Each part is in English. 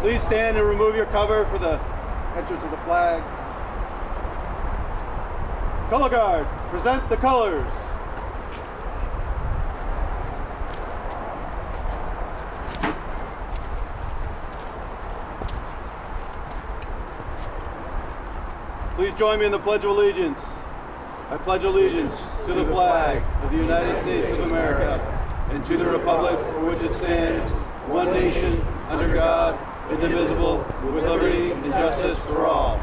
Please stand and remove your cover for the entrance of the flags. Color guard, present the colors. Please join me in the Pledge of Allegiance. I pledge allegiance to the flag of the United States of America and to the republic for which it stands, one nation, under God, indivisible, with liberty and justice for all.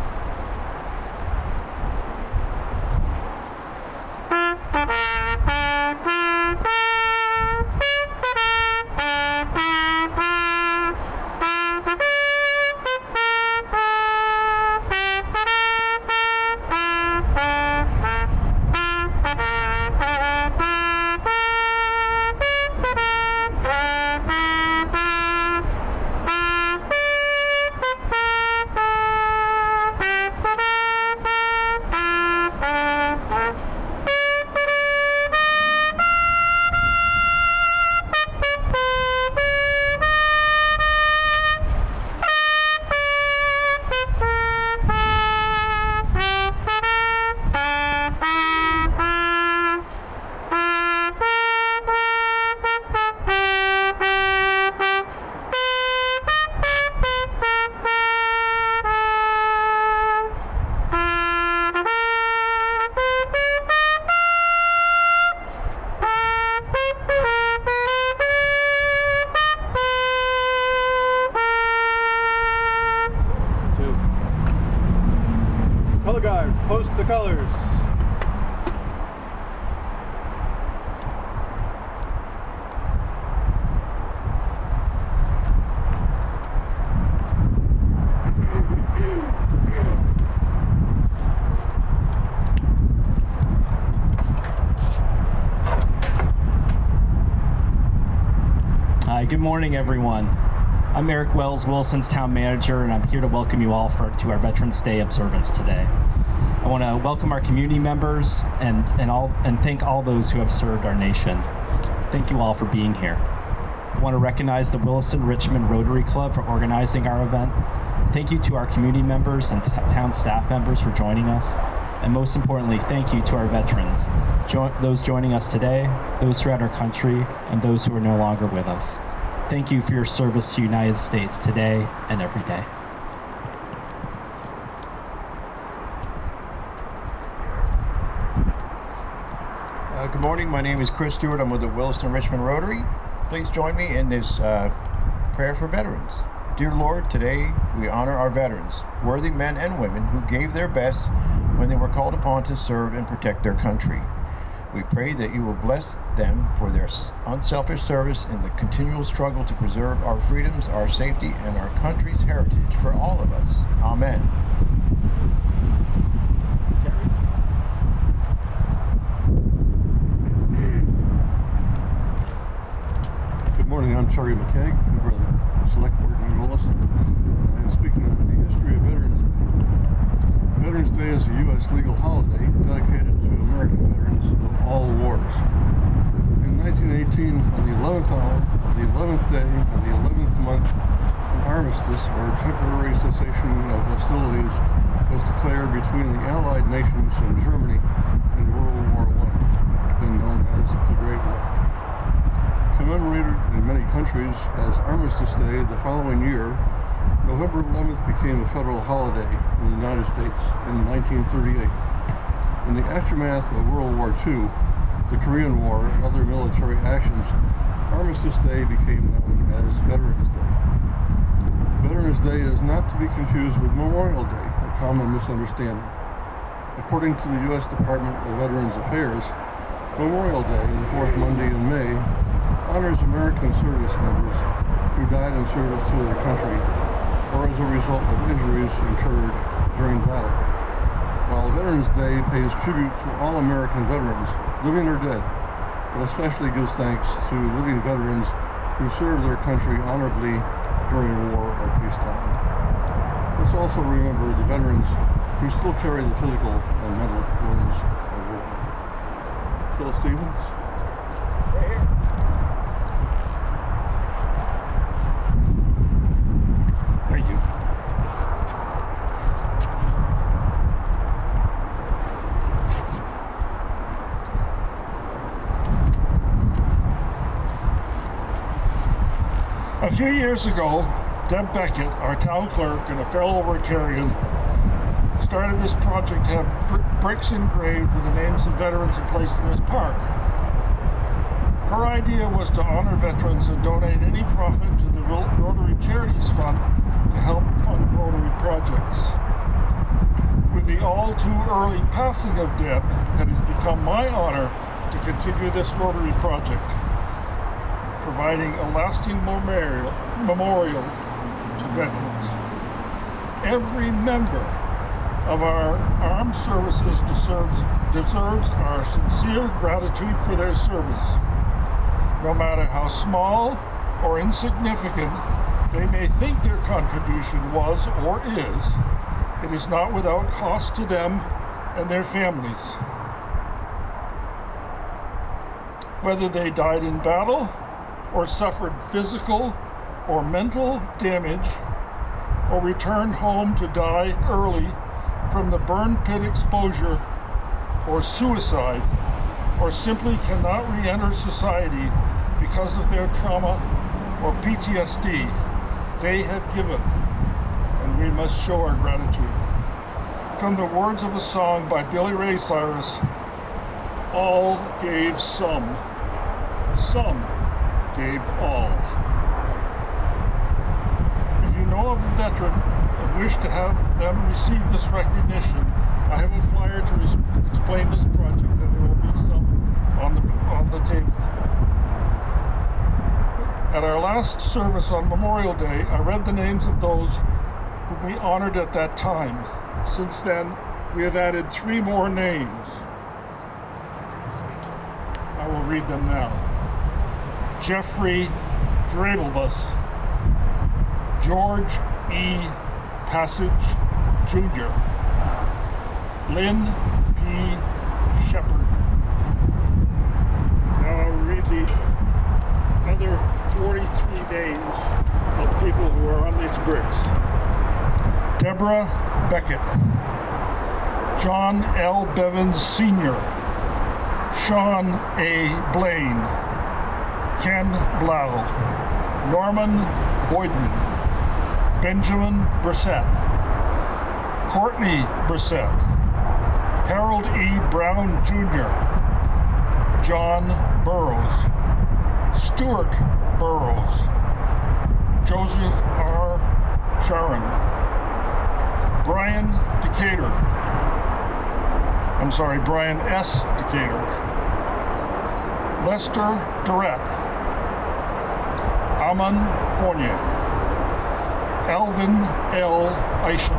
Color guard, post the colors. Hi, good morning, everyone. I'm Eric Wells, Williston's town manager, and I'm here to welcome you all to our Veterans Day observance today. I want to welcome our community members and thank all those who have served our nation. Thank you all for being here. I want to recognize the Williston Richmond Rotary Club for organizing our event. Thank you to our community members and town staff members for joining us. And most importantly, thank you to our veterans, those joining us today, those throughout our country, and those who are no longer with us. Thank you for your service to the United States today and every day. Good morning. My name is Chris Stewart. I'm with the Williston Richmond Rotary. Please join me in this prayer for veterans. Dear Lord, today we honor our veterans, worthy men and women who gave their best when they were called upon to serve and protect their country. We pray that you will bless them for their unselfish service in the continual struggle to preserve our freedoms, our safety, and our country's heritage for all of us. Amen. Good morning, I'm Charlie McKeag, member of the Select Board in Williston. I'm speaking on the history of Veterans Day. Veterans Day is a U.S. legal holiday dedicated to American veterans of all wars. In 1918, on the 11th hour of the 11th day of the 11th month, an armistice, or temporary cessation of hostilities, was declared between the Allied nations and Germany in World War I, then known as the Great War. Commemorated in many countries as Armistice Day the following year, November 11th became a federal holiday in the United States in 1938. In the aftermath of World War II, the Korean War, and other military actions, Armistice Day became known as Veterans Day. Veterans Day is not to be confused with Memorial Day, a common misunderstanding. According to the U.S. Department of Veterans Affairs, Memorial Day, the fourth Monday in May, honors American service members who died in service to their country or as a result of injuries incurred during battle. While Veterans Day pays tribute to all American veterans, living or dead, but especially gives thanks to living veterans who served their country honorably during war or peacetime. Let's also remember the veterans who still carry the physical and mental wounds of war. Phil Stevens. Thank few years ago, Deb Beckett, our town clerk and a fellow Rotarian, started this project to have bricks engraved with the names of veterans and placed in his park. Her idea was to honor veterans and donate any profit to the Rotary Charities Fund to help fund Rotary projects. With the all too early passing of Deb, it has become my honor to continue this Rotary project, providing a lasting memorial to veterans. Every member of our armed services deserves our sincere gratitude for their service. No matter how small or insignificant they may think their contribution was or is, it is not without cost to them and their families. Whether they died in battle or suffered physical or mental damage or returned home to die early from the burn pit exposure or suicide, or simply cannot re-enter society because of their trauma or PTSD, they have given, and we must show our gratitude. From the words of a song by Billy Ray Cyrus, all gave some gave all. If you know of a veteran and wish to have them receive this recognition, I have a flyer to explain this project, and there will be some on the table. At our last service on Memorial Day, I read the names of those whom we honored at that time. Since then, we have added 3 more names. I will read them now. Jeffrey Drabelbus, George E. Passage Jr., Lynn P. Shepard. Now I'll read the other 43 names of people who are on these bricks. Deborah Beckett, John L. Bevins Sr., Sean A. Blaine, Ken Blau, Norman Boyden, Benjamin Brissett, Courtney Brissett, Harold E. Brown Jr., John Burrows, Stuart Burrows, Joseph R. Sharon, Brian S. Decatur, Lester Durrett, Aman Fournier, Alvin L. Isham,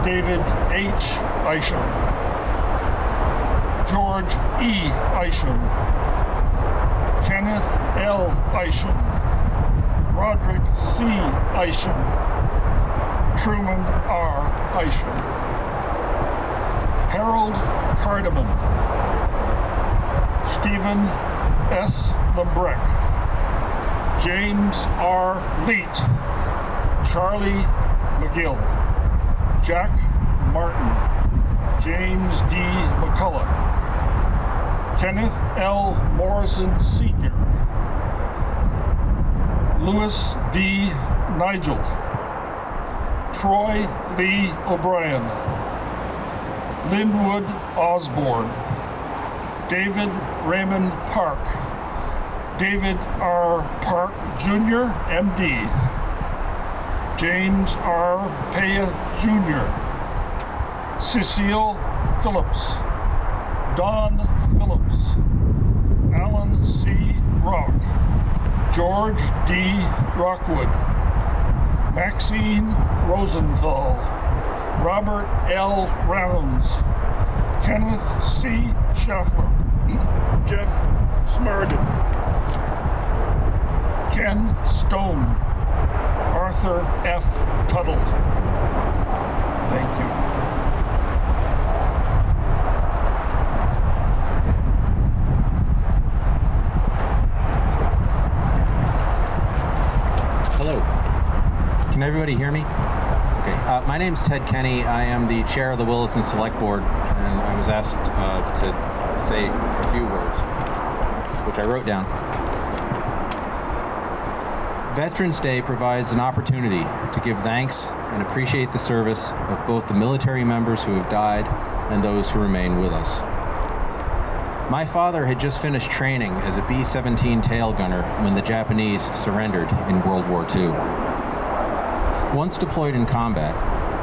David H. Isham, George E. Isham, Kenneth L. Isham, Roderick C. Isham, Truman R. Isham, Harold Cardamon, Stephen S. Lambrecht, James R. Leet, Charlie McGill, Jack Martin, James D. McCullough, Kenneth L. Morrison Sr., Louis V. Nigel, Troy Lee O'Brien, Linwood Osborne, David Raymond Park, David R. Park Jr., MD, James R. Paya Jr., Cecile Phillips, Don Phillips, Alan C. Rock, George D. Rockwood, Maxine Rosenthal, Robert L. Rounds, Kenneth C. Schaffler, Jeff Smarden, Ken Stone, Arthur F. Tuttle. Thank you. Hello. Can everybody hear me? Okay. My name's Ted Kenny. I am the chair of the Williston Select Board, and I was asked to say a few words, which I wrote down. Veterans Day provides an opportunity to give thanks and appreciate the service of both the military members who have died and those who remain with us. My father had just finished training as a B-17 tail gunner when the Japanese surrendered in World War II. Once deployed in combat,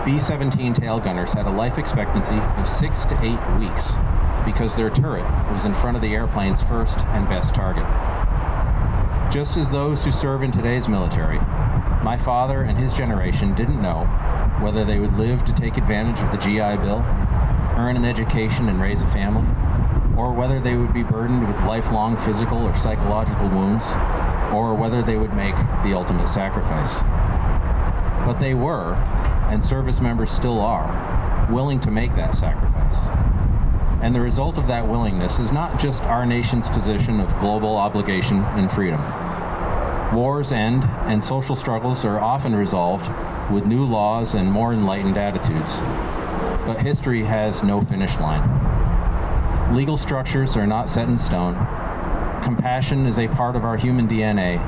B-17 tail gunners had a life expectancy of 6 to 8 weeks because their turret was in front of the airplane's first and best target. Just as those who serve in today's military, my father and his generation didn't know whether they would live to take advantage of the GI Bill, earn an education and raise a family, or whether they would be burdened with lifelong physical or psychological wounds, or whether they would make the ultimate sacrifice. But they were, and service members still are, willing to make that sacrifice. And the result of that willingness is not just our nation's position of global obligation and freedom. Wars end, and social struggles are often resolved with new laws and more enlightened attitudes. But history has no finish line. Legal structures are not set in stone. Compassion is a part of our human DNA,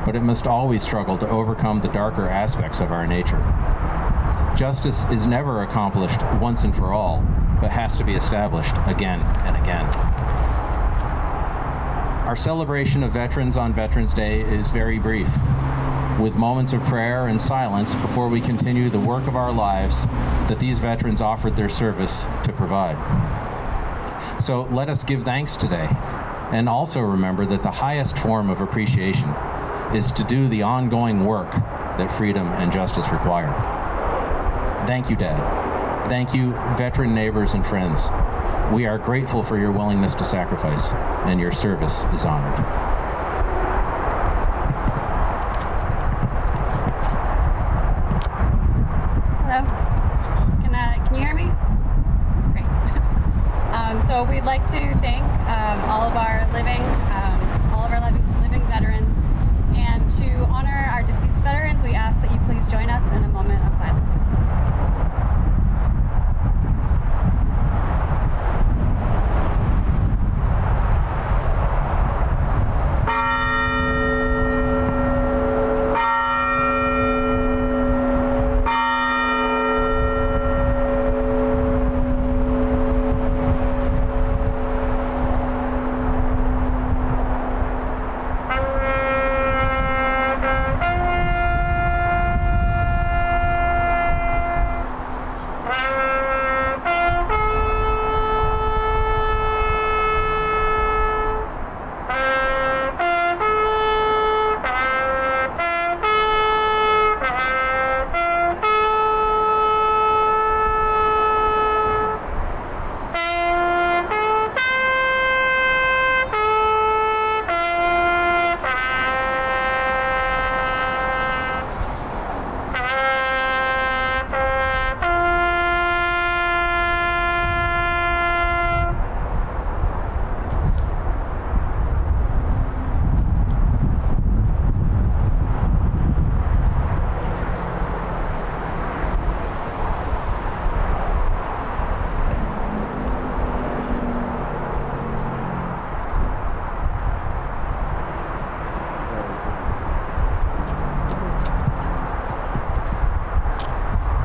but it must always struggle to overcome the darker aspects of our nature. Justice is never accomplished once and for all, but has to be established again and again. Our celebration of veterans on Veterans Day is very brief, with moments of prayer and silence before we continue the work of our lives that these veterans offered their service to provide. So let us give thanks today, and also remember that the highest form of appreciation is to do the ongoing work that freedom and justice require. Thank you, Dad. Thank you, veteran neighbors and friends. We are grateful for your willingness to sacrifice, and your service is honored. Hello. Can you hear me? Great. So we'd like to thank all of our living veterans, and to honor our deceased veterans, we ask that you please join us in a moment of silence.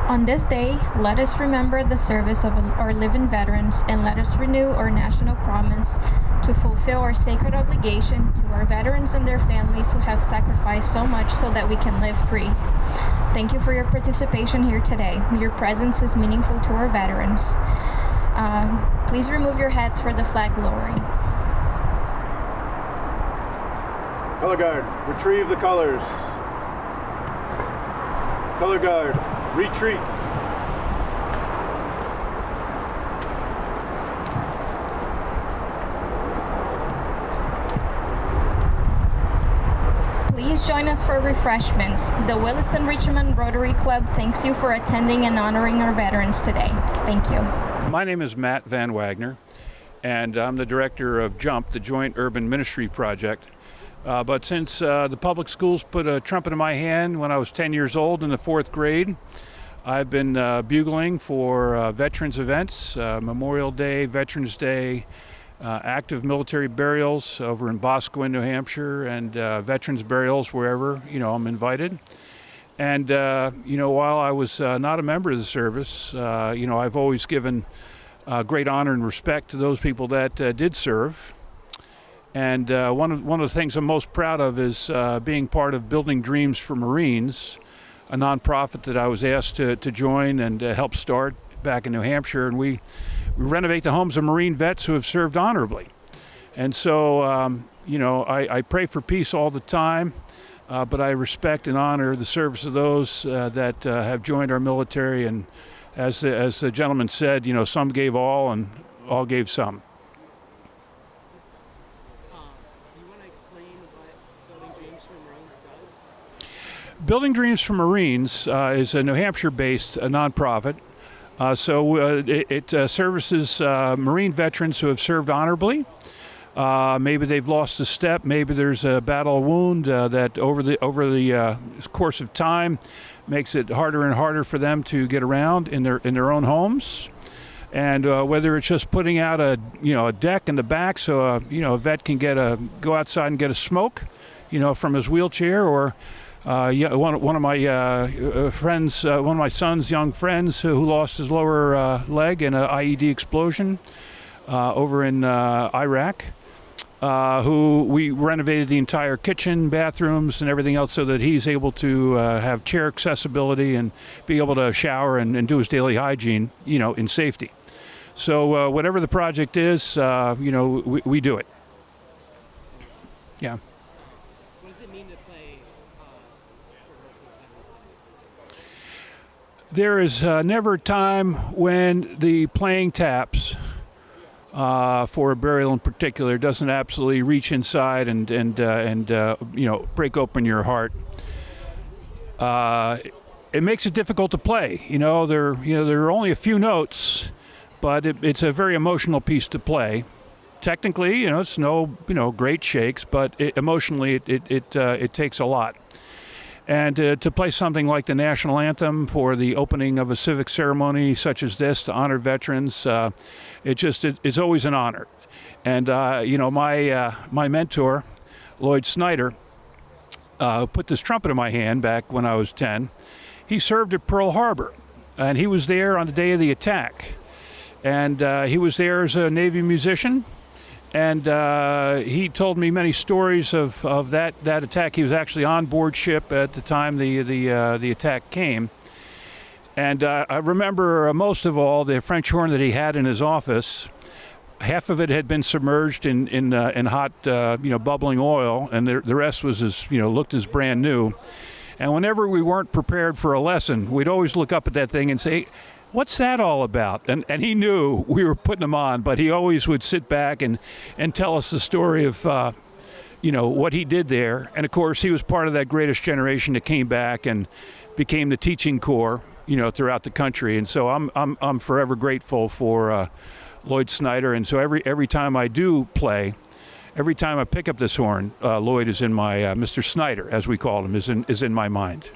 On this day, let us remember the service of our living veterans, and let us renew our national promise to fulfill our sacred obligation to our veterans and their families who have sacrificed so much so that we can live free. Thank you for your participation here today. Your presence is meaningful to our veterans. Please remove your hats for the flag lowering. Color guard, retrieve the colors. Color guard, retreat. Please join us for refreshments. The Williston Richmond Rotary Club thanks you for attending and honoring our veterans today. Thank you. My name is Matt Van Wagner, and I'm the director of JUMP, the Joint Urban Ministry Project. But since the public schools put a trumpet in my hand when I was 10 years old in the 4th grade, I've been bugling for veterans events, Memorial Day, Veterans Day, active military burials over in Boscawen, New Hampshire, and veterans burials wherever, I'm invited. And, while I was not a member of the service, I've always given great honor and respect to those people that did serve. And one of the things I'm most proud of is being part of Building Dreams for Marines, a nonprofit that I was asked to join and help start back in New Hampshire. And we renovate the homes of Marine vets who have served honorably. And so, I pray for peace all the time, but I respect and honor the service of those that have joined our military. And as the gentleman said, some gave all and all gave some. Building Dreams for Marines is a New Hampshire-based nonprofit. It services Marine veterans who have served honorably. Maybe they've lost a step. Maybe there's a battle wound that over the course of time makes it harder and harder for them to get around in their own homes. And whether it's just putting out a deck in the back so a vet can go outside and get a smoke, from his wheelchair, or one of my friends, one of my son's young friends who lost his lower leg in an IED explosion over in Iraq, who we renovated the entire kitchen, bathrooms, and everything else so that he's able to have chair accessibility and be able to shower and do his daily hygiene, in safety. So whatever the project is, we do it. Yeah. What does it mean to play for There is never a time when the playing taps for a burial in particular doesn't absolutely reach inside and break open your heart. It makes it difficult to play. There are only a few notes, but it's a very emotional piece to play. Technically, it's no great shakes, but emotionally it takes a lot. And to play something like the national anthem for the opening of a civic ceremony such as this to honor veterans, it's always an honor. And my mentor, Lloyd Snyder, put this trumpet in my hand back when I was 10. He served at Pearl Harbor, and he was there on the day of the attack. And he was there as a Navy musician. And he told me many stories of that attack. He was actually on board ship at the time the attack came. And I remember most of all the French horn that he had in his office. Half of it had been submerged in hot bubbling oil, and the rest was looked as brand new. And whenever we weren't prepared for a lesson, we'd always look up at that thing and say, "What's that all about?" And he knew we were putting him on, but he always would sit back and tell us the story of what he did there. And of course, he was part of that greatest generation that came back and became the teaching corps, throughout the country. And so I'm forever grateful for Lloyd Snyder. And so every time I do play, every time I pick up this horn, Lloyd is in my Mr. Snyder, as we call him, is in my mind.